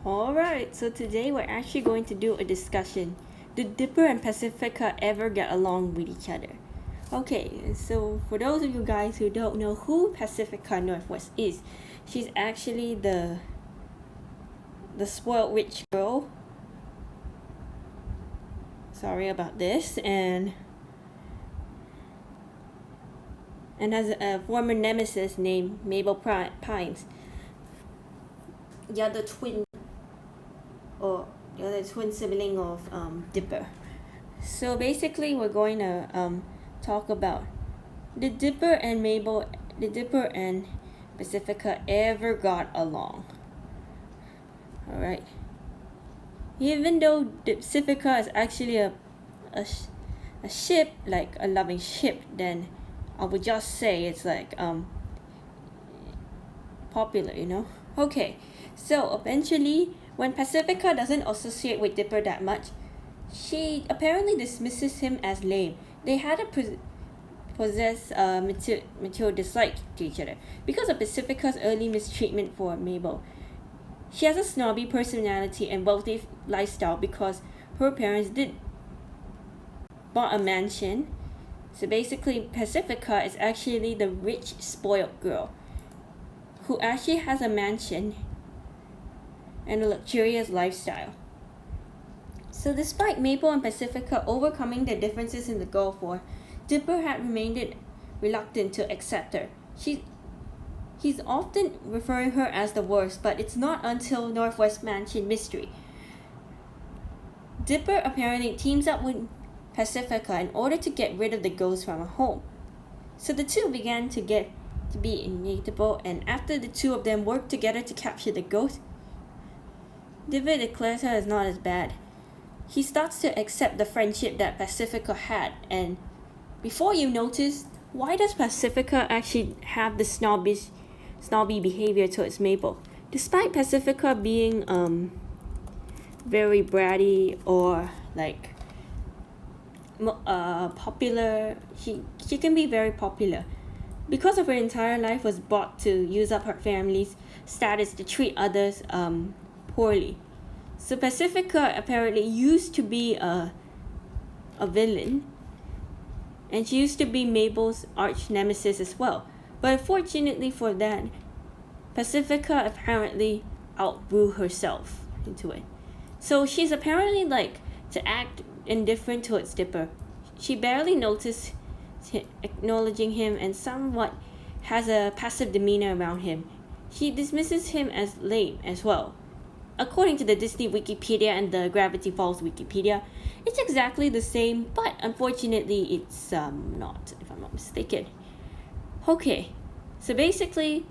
Alright, so today we're actually going to do a discussion. Did Dipper and Pacifica ever get along with each other? Okay, so for those of you guys who don't know who Pacifica Northwest is, she's actually the spoiled rich girl. Sorry about this, and has a former nemesis named Mabel Pines. The other twin sibling of Dipper. So basically, we're going to talk about did Dipper and Pacifica ever got along? All right. Even though Pacifica is actually a ship, like a loving ship, then I would just say it's like popular, you know. Okay, so eventually, when Pacifica doesn't associate with Dipper that much, she apparently dismisses him as lame. They had a mutual dislike to each other because of Pacifica's early mistreatment for Mabel. She has a snobby personality and wealthy lifestyle because her parents did bought a mansion. So basically, Pacifica is actually the rich, spoiled girl who actually has a mansion and a luxurious lifestyle. So despite Mabel and Pacifica overcoming their differences in the Gulf War, Dipper had remained reluctant to accept her. He's often referring her as the worst, but it's not until Northwest Mansion mystery. Dipper apparently teams up with Pacifica in order to get rid of the ghost from her home. So the two began to get to be inevitable, and after the two of them worked together to capture the ghost, Dipper declares her as not as bad. He starts to accept the friendship that Pacifica had, and before you notice, why does Pacifica actually have the snobby behavior towards Mabel? Despite Pacifica being very bratty or like popular, she can be very popular. Because of her entire life was bought to use up her family's status to treat others poorly. So Pacifica apparently used to be a villain, and she used to be Mabel's arch nemesis as well. But unfortunately for that, Pacifica apparently outgrew herself into it. So she's apparently like to act indifferent towards Dipper. She barely notices acknowledging him and somewhat has a passive demeanor around him. She dismisses him as lame as well. According to the Disney Wikipedia and the Gravity Falls Wikipedia, it's exactly the same, but unfortunately it's not, if I'm not mistaken. Okay, so basically,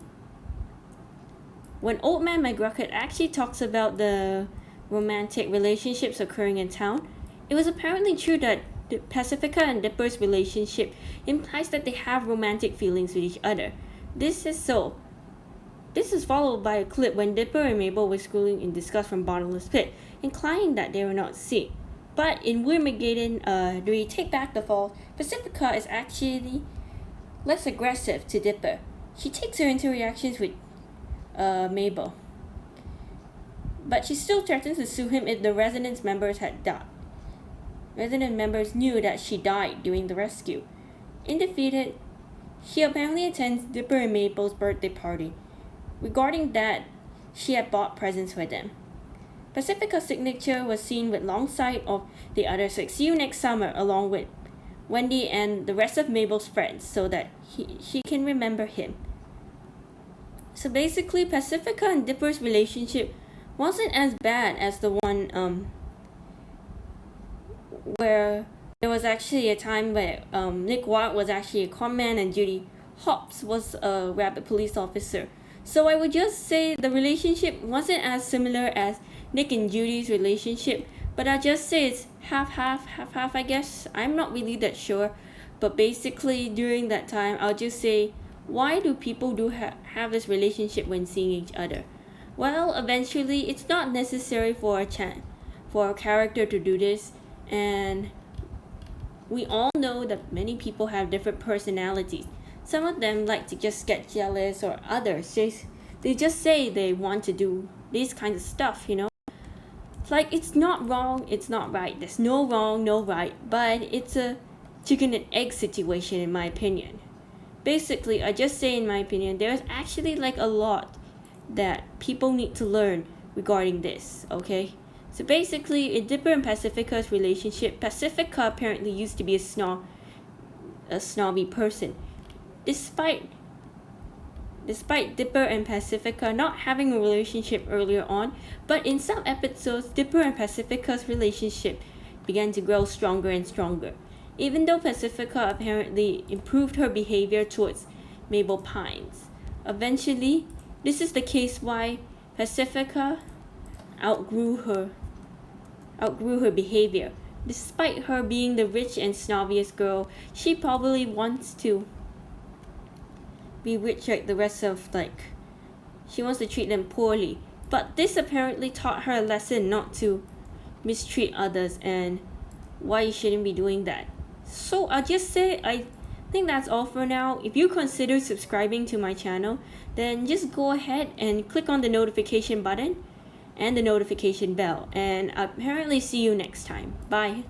when Old Man McGrucket actually talks about the romantic relationships occurring in town, it was apparently true that Pacifica and Dipper's relationship implies that they have romantic feelings with each other. This is followed by a clip when Dipper and Mabel were schooling in disgust from Bottomless Pit, implying that they were not sick. But in Wyrmageddon, do we take back the fall? Pacifica is actually less aggressive to Dipper. She takes her into reactions with Mabel, but she still threatens to sue him if the residence members had died. Resident members knew that she died during the rescue. In defeated, she apparently attends Dipper and Mabel's birthday party. Regarding that, she had bought presents for them. Pacifica's signature was seen with alongside of the others. So see you next summer along with Wendy and the rest of Mabel's friends so that she can remember him. So basically, Pacifica and Dipper's relationship wasn't as bad as the one where there was actually a time where Nick Watt was actually a conman and Judy Hopps was a rabbit police officer. So I would just say the relationship wasn't as similar as Nick and Judy's relationship, but I'd just say it's half, I guess. I'm not really that sure, but basically during that time, I'll just say, why do people have this relationship when seeing each other? Well, eventually, it's not necessary for a character to do this, and we all know that many people have different personalities. Some of them like to just get jealous, or others they just say they want to do these kinds of stuff, you know. Like, it's not wrong, it's not right. There's no wrong, no right, but it's a chicken and egg situation in my opinion. Basically, I just say in my opinion, there's actually like a lot that people need to learn regarding this, okay? So basically, in Dipper and Pacifica's relationship, Pacifica apparently used to be a snobby person. Despite Dipper and Pacifica not having a relationship earlier on, but in some episodes, Dipper and Pacifica's relationship began to grow stronger and stronger, even though Pacifica apparently improved her behavior towards Mabel Pines. Eventually, this is the case why Pacifica outgrew her behavior. Despite her being the rich and snobbiest girl, she probably wants to be rich like the rest of, like, she wants to treat them poorly. But this apparently taught her a lesson not to mistreat others and why you shouldn't be doing that. So I'll just say I think that's all for now. If you consider subscribing to my channel, then just go ahead and click on the notification button and the notification bell, and I'll apparently see you next time. Bye.